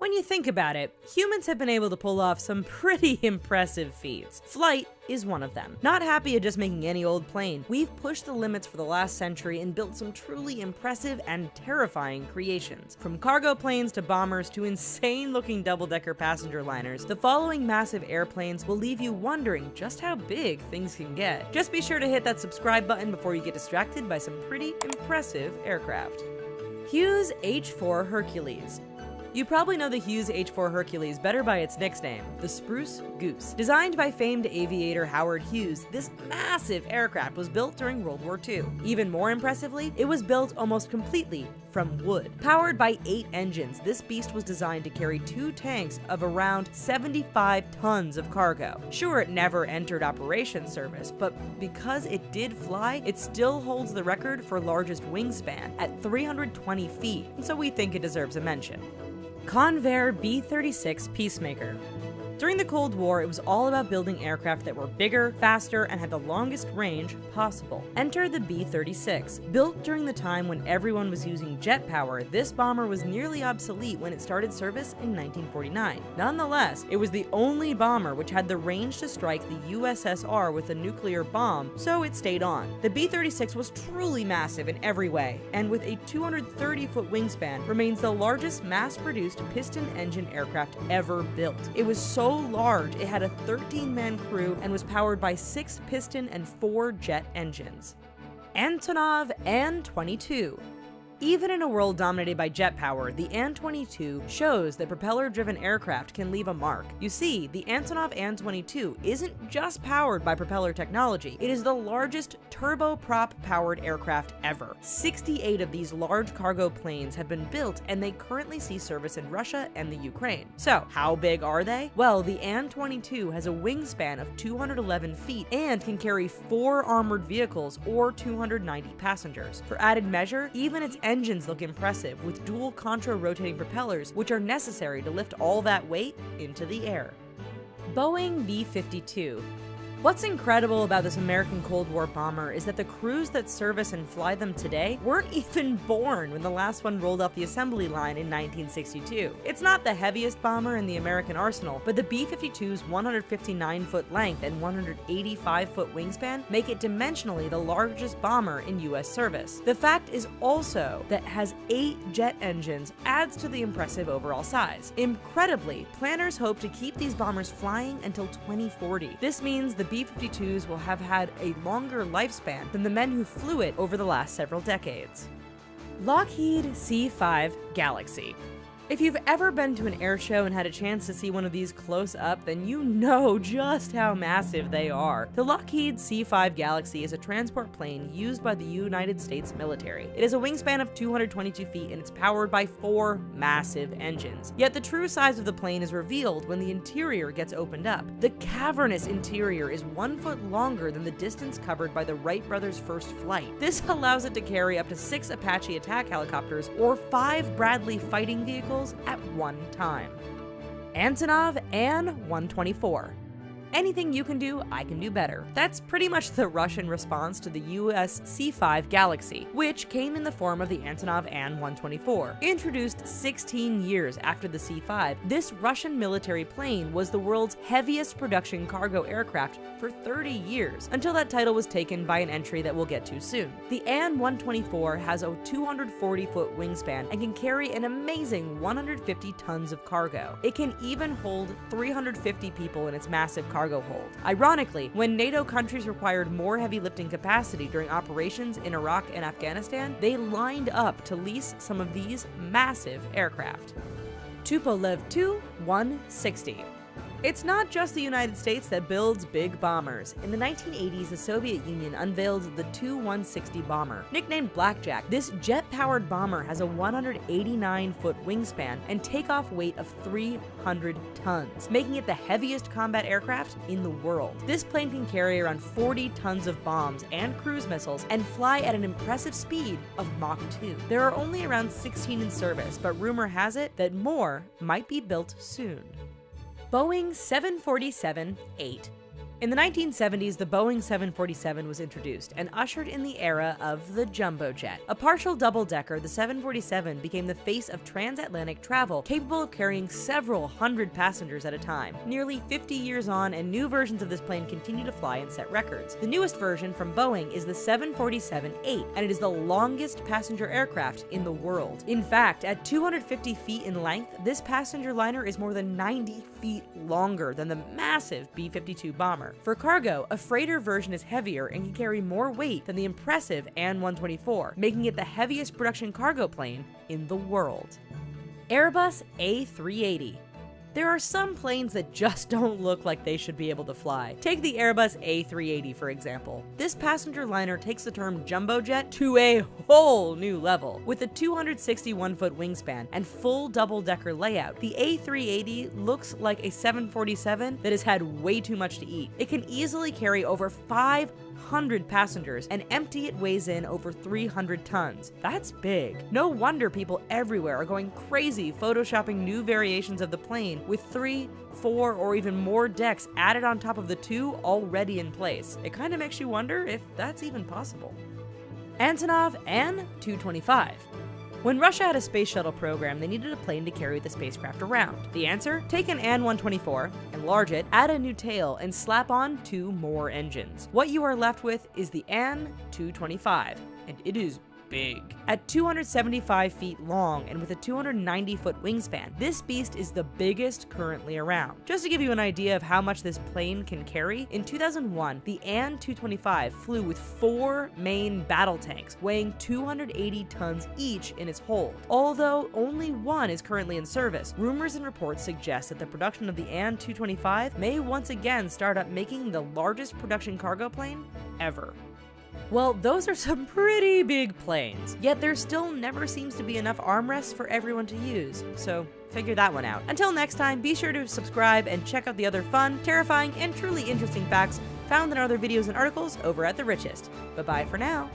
When you think about it, humans have been able to pull off some pretty impressive feats. Flight is one of them. Not happy at just making any old plane, we've pushed the limits for the last century and built some truly impressive and terrifying creations. From cargo planes to bombers to insane-looking double-decker passenger liners, the following massive airplanes will leave you wondering just how big things can get. Just be sure to hit that subscribe button before you get distracted by some pretty impressive aircraft. Hughes H-4 Hercules. You probably know the Hughes H-4 Hercules better by its nickname, the Spruce Goose. Designed by famed aviator Howard Hughes, this massive aircraft was built during World War II. Even more impressively, it was built almost completely from wood. Powered by 8 engines, this beast was designed to carry 2 tanks of around 75 tons of cargo. Sure, it never entered operations service, but because it did fly, it still holds the record for largest wingspan at 320 feet, so we think it deserves a mention. Convair B-36 Peacemaker. During the Cold War, it was all about building aircraft that were bigger, faster, and had the longest range possible. Enter the B-36. Built during the time when everyone was using jet power, this bomber was nearly obsolete when it started service in 1949. Nonetheless, it was the only bomber which had the range to strike the USSR with a nuclear bomb, so it stayed on. The B-36 was truly massive in every way, and with a 230-foot wingspan, remains the largest mass-produced piston-engine aircraft ever built. It was so large, it had a 13-man crew and was powered by 6 piston and 4 jet engines. Antonov An-22. Even in a world dominated by jet power, the An-22 shows that propeller-driven aircraft can leave a mark. You see, the Antonov An-22 isn't just powered by propeller technology, it is the largest turboprop-powered aircraft ever. 68 of these large cargo planes have been built, and they currently see service in Russia and the Ukraine. So, how big are they? Well, the An-22 has a wingspan of 211 feet and can carry 4 armored vehicles or 290 passengers. For added measure, even its engines look impressive, with dual contra-rotating propellers which are necessary to lift all that weight into the air. Boeing B-52. What's incredible about this American Cold War bomber is that the crews that service and fly them today weren't even born when the last one rolled off the assembly line in 1962. It's not the heaviest bomber in the American arsenal, but the B-52's 159-foot length and 185-foot wingspan make it dimensionally the largest bomber in US service. The fact is also that it has 8 jet engines adds to the impressive overall size. Incredibly, planners hope to keep these bombers flying until 2040. This means the B-52s will have had a longer lifespan than the men who flew it over the last several decades. Lockheed C-5 Galaxy. If you've ever been to an air show and had a chance to see one of these close up, then you know just how massive they are. The Lockheed C-5 Galaxy is a transport plane used by the United States military. It has a wingspan of 222 feet and it's powered by 4 massive engines. Yet the true size of the plane is revealed when the interior gets opened up. The cavernous interior is 1 foot longer than the distance covered by the Wright brothers' first flight. This allows it to carry up to 6 Apache attack helicopters or 5 Bradley fighting vehicles at one time. Antonov An-124. Anything you can do, I can do better. That's pretty much the Russian response to the US C-5 Galaxy, which came in the form of the Antonov An-124. Introduced 16 years after the C-5, this Russian military plane was the world's heaviest production cargo aircraft for 30 years, until that title was taken by an entry that we'll get to soon. The An-124 has a 240-foot wingspan and can carry an amazing 150 tons of cargo. It can even hold 350 people in its massive cargo hold. Ironically, when NATO countries required more heavy lifting capacity during operations in Iraq and Afghanistan, they lined up to lease some of these massive aircraft. Tupolev Tu-160. It's not just the United States that builds big bombers. In the 1980s, the Soviet Union unveiled the Tu-160 bomber. Nicknamed Blackjack, this jet-powered bomber has a 189-foot wingspan and takeoff weight of 300 tons, making it the heaviest combat aircraft in the world. This plane can carry around 40 tons of bombs and cruise missiles and fly at an impressive speed of Mach 2. There are only around 16 in service, but rumor has it that more might be built soon. Boeing 747-8. In the 1970s, the Boeing 747 was introduced and ushered in the era of the jumbo jet. A partial double-decker, the 747 became the face of transatlantic travel, capable of carrying several hundred passengers at a time. Nearly 50 years on, and new versions of this plane continue to fly and set records. The newest version from Boeing is the 747-8, and it is the longest passenger aircraft in the world. In fact, at 250 feet in length, this passenger liner is more than 90 feet longer than the massive B-52 bomber. For cargo, a freighter version is heavier and can carry more weight than the impressive AN-124, making it the heaviest production cargo plane in the world. Airbus A380. There are some planes that just don't look like they should be able to fly. Take the Airbus A380 for example. This passenger liner takes the term jumbo jet to a whole new level. With a 261-foot wingspan and full double-decker layout, the A380 looks like a 747 that has had way too much to eat. It can easily carry over 500 passengers, and empty it weighs in over 300 tons. That's big. No wonder people everywhere are going crazy photoshopping new variations of the plane with 3, 4, or even more decks added on top of the 2 already in place. It kind of makes you wonder if that's even possible. Antonov An-225. When Russia had a space shuttle program, they needed a plane to carry the spacecraft around. The answer? Take an An-124, enlarge it, add a new tail, and slap on 2 more engines. What you are left with is the An-225, and it is big. At 275 feet long and with a 290-foot wingspan, this beast is the biggest currently around. Just to give you an idea of how much this plane can carry, in 2001, the An-225 flew with 4 main battle tanks, weighing 280 tons each in its hold. Although only one is currently in service, rumors and reports suggest that the production of the An-225 may once again start up making the largest production cargo plane ever. Well, those are some pretty big planes, yet there still never seems to be enough armrests for everyone to use, so figure that one out. Until next time, be sure to subscribe and check out the other fun, terrifying, and truly interesting facts found in other videos and articles over at The Richest. Bye-bye for now.